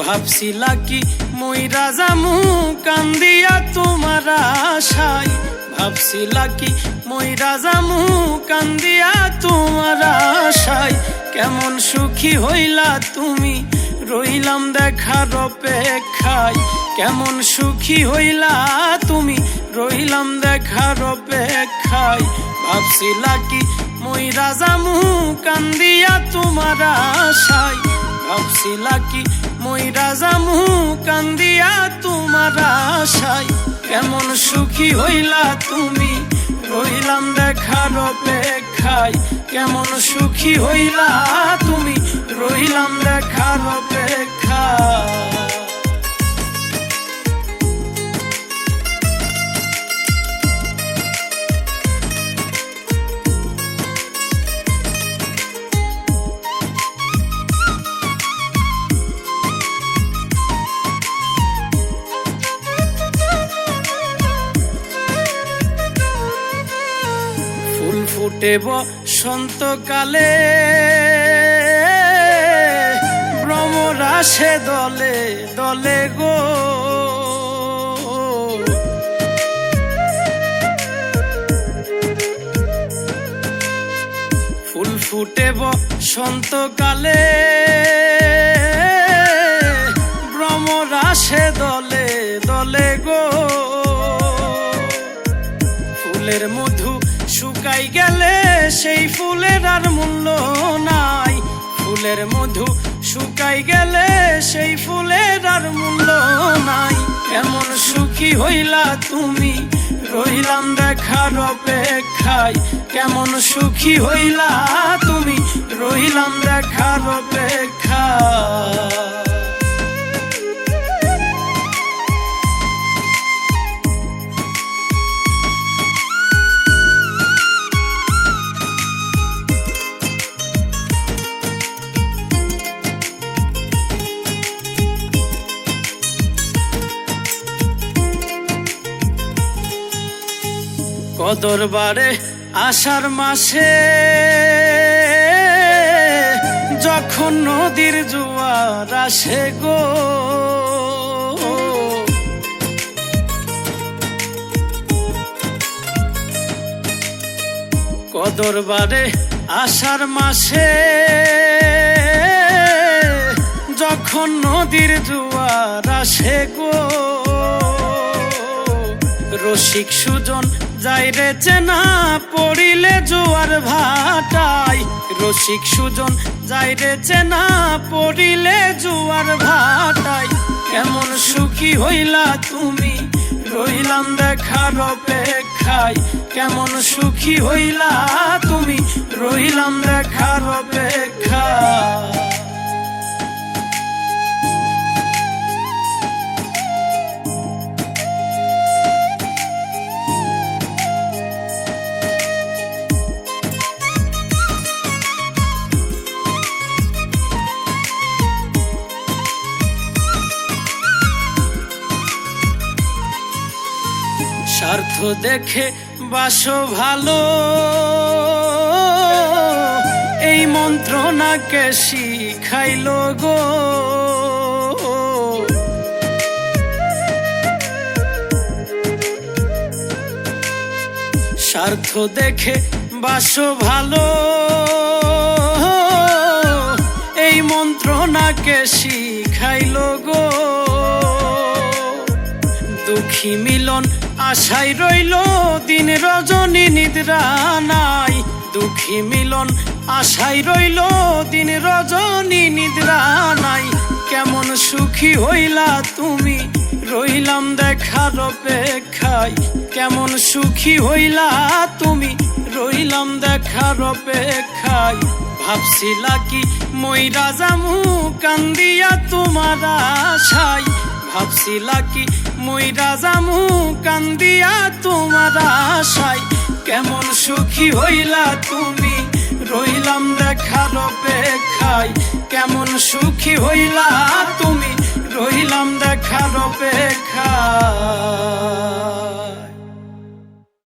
ভাবছিলা কি মইরা যামু কান্দিয়া তোমার আশায়, ভাবছিলা কি মইরা যামু কান্দিয়া তোমার আশায়। কেমন সুখী হইলা তুমি রইলাম দেখার অপেক্ষায়, কেমন সুখী হইলা তুমি রইলাম দেখার অপেক্ষায়। ভাবছিলা কি মইরা যামু কান্দিয়া তোমার আশায়, ভাবছিলা কি মইরা যামু কান্দিয়া তোমার আশায়। কেমন সুখী হইলা তুমি রইলাম দেখার অপেক্ষায়, কেমন সুখী হইলা তুমি রইলাম দেখার অপেক্ষায়। ফুল ফুটে বসন্তকালে ভ্রমর আসে দলে দলে গো, ফুল ফুটে বসন্তকালে ভ্রমর আসে দলে দলে গো। ফুলের মধু শুকাই গেলে সেই ফুলের আর মূল্য নাই, ফুলের মধু শুকাই গেলে সেই ফুলের আর মূল্য নাই। কেমন সুখী হইলা তুমি রইলাম দেখার অপেক্ষায়, কেমন সুখী হইলা তুমি রইলাম দেখার অপেক্ষায়। কদর বারে আষাঢ় মাসে যখন নদীর জোয়ার আসে গো, কদর বারে আষাঢ় মাসে যখন নদীর জোয়ার আসে গো। রসিক সুজন যাইরে চেনা পড়িলে জোয়ার ভাটায়, রসিক সুজন যাইরে চেনা পড়িলে জোয়ার ভাটায়। কেমন সুখী হইলা তুমি রইলাম দেখার অপেক্ষায়, কেমন সুখী হইলা তুমি রইলাম দেখার অপেক্ষায়। স্বার্থ দেখে বাসো ভালো এই মন্ত্রণাকে শিখাইল গো, স্বার্থ দেখে বাসো ভালো এই মন্ত্রণাকে শিখাইল গো। দুঃখী মিলন আশাই রইল দিন রজনী নিদ্রা নাই, দুঃখী মিলন আশাই রইল দিন রজনী নিদ্রা নাই। কেমন সুখী হইলা তুমি রইলাম দেখার অপেক্ষায়, কেমন সুখী হইলা তুমি রইলাম দেখার অপেক্ষায়। ভাবছিলা কি মইরা যামু কান্দিয়া তোমার আশায়, ভাবছিলা কি মইরা যামু কান্দিয়া তোমার আশায়। কেমন সুখী হইলা তুমি রইলাম দেখার অপেক্ষায়, কেমন সুখী হইলা তুমি রইলাম দেখার অপেক্ষায়।